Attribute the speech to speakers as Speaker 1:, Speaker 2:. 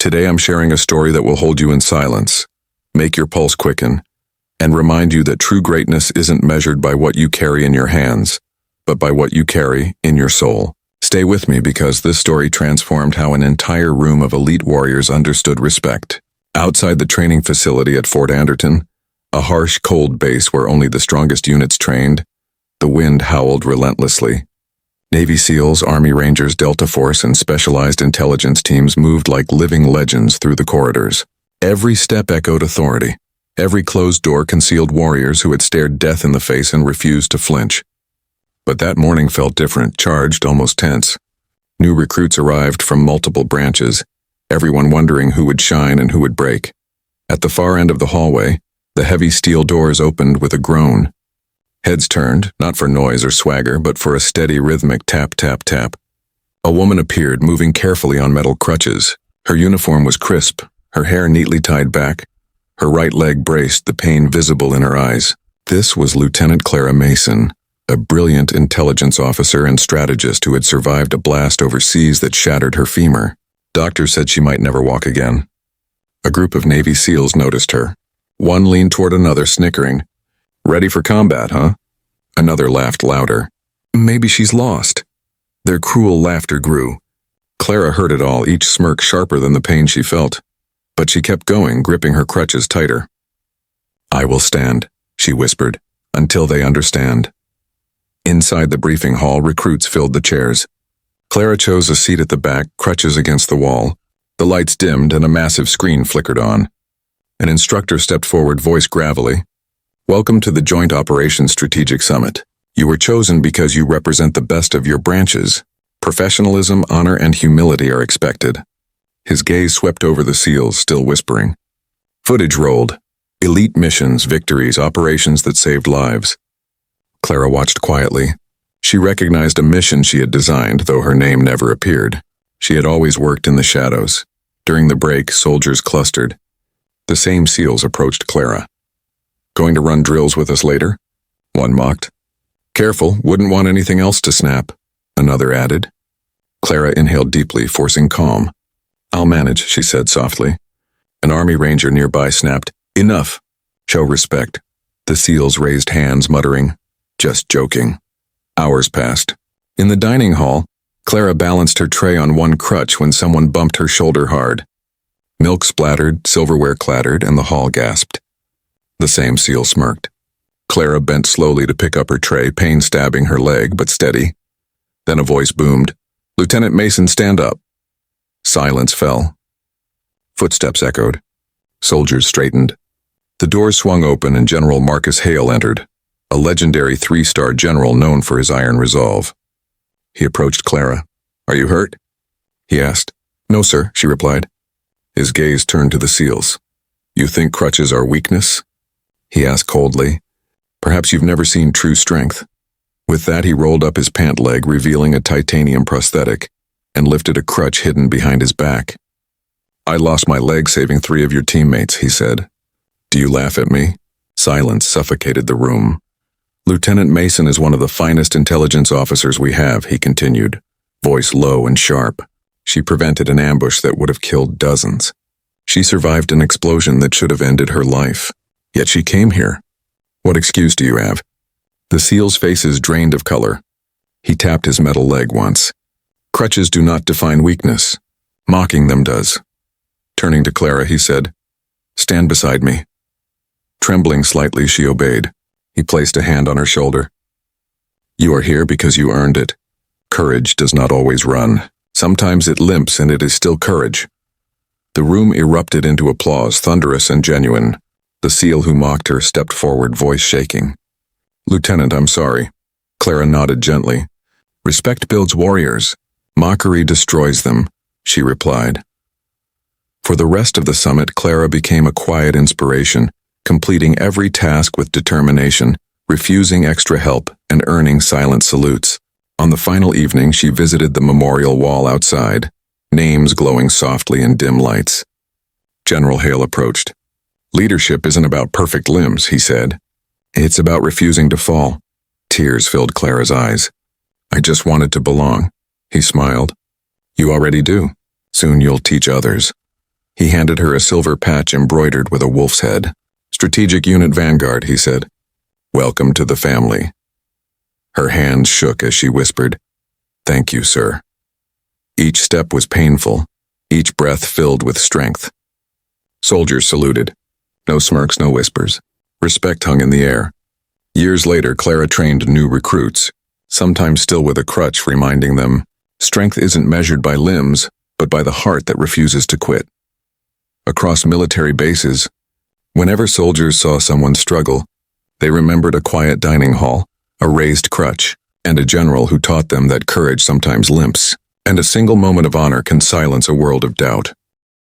Speaker 1: Today I'm sharing a story that will hold you in silence, make your pulse quicken, and remind you that true greatness isn't measured by what you carry in your hands, but by what you carry in your soul. Stay with me because this story transformed how an entire room of elite warriors understood respect. Outside the training facility at Fort Anderton, a harsh, cold base where only the strongest units trained, the wind howled relentlessly. Navy SEALs, Army Rangers, Delta Force, and specialized intelligence teams moved like living legends through the corridors. Every step echoed authority. Every closed door concealed warriors who had stared death in the face and refused to flinch. But that morning felt different, charged, almost tense. New recruits arrived from multiple branches, everyone wondering who would shine and who would break. At the far end of the hallway, the heavy steel doors opened with a groan. Heads turned, not for noise or swagger, but for a steady rhythmic tap, tap, tap. A woman appeared, moving carefully on metal crutches. Her uniform was crisp, her hair neatly tied back. Her right leg braced, the pain visible in her eyes. This was Lieutenant Clara Mason, a brilliant intelligence officer and strategist who had survived a blast overseas that shattered her femur. Doctors said she might never walk again. A group of Navy SEALs noticed her. One leaned toward another, snickering. "Ready for combat, huh?" Another laughed louder. "Maybe she's lost." Their cruel laughter grew. Clara heard it all, each smirk sharper than the pain she felt. But she kept going, gripping her crutches tighter. "I will stand," she whispered, "until they understand." Inside the briefing hall, recruits filled the chairs. Clara chose a seat at the back, crutches against the wall. The lights dimmed and a massive screen flickered on. An instructor stepped forward, voice gravelly. "Welcome to the Joint Operations Strategic Summit. You were chosen because you represent the best of your branches. Professionalism, honor, and humility are expected." His gaze swept over the SEALs, still whispering. Footage rolled. Elite missions, victories, operations that saved lives. Clara watched quietly. She recognized a mission she had designed, though her name never appeared. She had always worked in the shadows. During the break, soldiers clustered. The same SEALs approached Clara. "Going to run drills with us later?" One mocked. "Careful, wouldn't want anything else to snap," another added. Clara inhaled deeply, forcing calm. "I'll manage," she said softly. An Army Ranger nearby snapped, "Enough. Show respect." The SEALs raised hands, muttering, "Just joking." Hours passed. In the dining hall, Clara balanced her tray on one crutch when someone bumped her shoulder hard. Milk splattered, silverware clattered, and the hall gasped. The same SEAL smirked. Clara bent slowly to pick up her tray, pain stabbing her leg, but steady. Then a voice boomed, "Lieutenant Mason, stand up." Silence fell. Footsteps echoed. Soldiers straightened. The doors swung open and General Marcus Hale entered, a legendary 3-star general known for his iron resolve. He approached Clara. "Are you hurt?" he asked. "No, sir," she replied. His gaze turned to the SEALs. "You think crutches are weakness?" he asked coldly. "Perhaps you've never seen true strength." With that, he rolled up his pant leg, revealing a titanium prosthetic, and lifted a crutch hidden behind his back. "I lost my leg saving 3 of your teammates," he said. "Do you laugh at me?" Silence suffocated the room. "Lieutenant Mason is one of the finest intelligence officers we have," he continued, voice low and sharp. "She prevented an ambush that would have killed dozens. She survived an explosion that should have ended her life. Yet she came here. What excuse do you have?" The SEALs' faces drained of color. He tapped his metal leg once. "Crutches do not define weakness. Mocking them does." Turning to Clara, he said, "Stand beside me." Trembling slightly, she obeyed. He placed a hand on her shoulder. "You are here because you earned it. Courage does not always run. Sometimes it limps, and it is still courage." The room erupted into applause, thunderous and genuine. The SEAL who mocked her stepped forward, voice shaking. "Lieutenant, I'm sorry." Clara nodded gently. "Respect builds warriors. Mockery destroys them," she replied. For the rest of the summit, Clara became a quiet inspiration, completing every task with determination, refusing extra help, and earning silent salutes. On the final evening, she visited the memorial wall outside, names glowing softly in dim lights. General Hale approached. "Leadership isn't about perfect limbs," he said. "It's about refusing to fall." Tears filled Clara's eyes. "I just wanted to belong," he smiled. "You already do. Soon you'll teach others." He handed her a silver patch embroidered with a wolf's head. "Strategic Unit Vanguard," he said. "Welcome to the family." Her hands shook as she whispered, "Thank you, sir." Each step was painful, each breath filled with strength. Soldiers saluted. No smirks, no whispers. Respect hung in the air. Years later, Clara trained new recruits, sometimes still with a crutch reminding them, strength isn't measured by limbs, but by the heart that refuses to quit. Across military bases, whenever soldiers saw someone struggle, they remembered a quiet dining hall, a raised crutch, and a general who taught them that courage sometimes limps, and a single moment of honor can silence a world of doubt.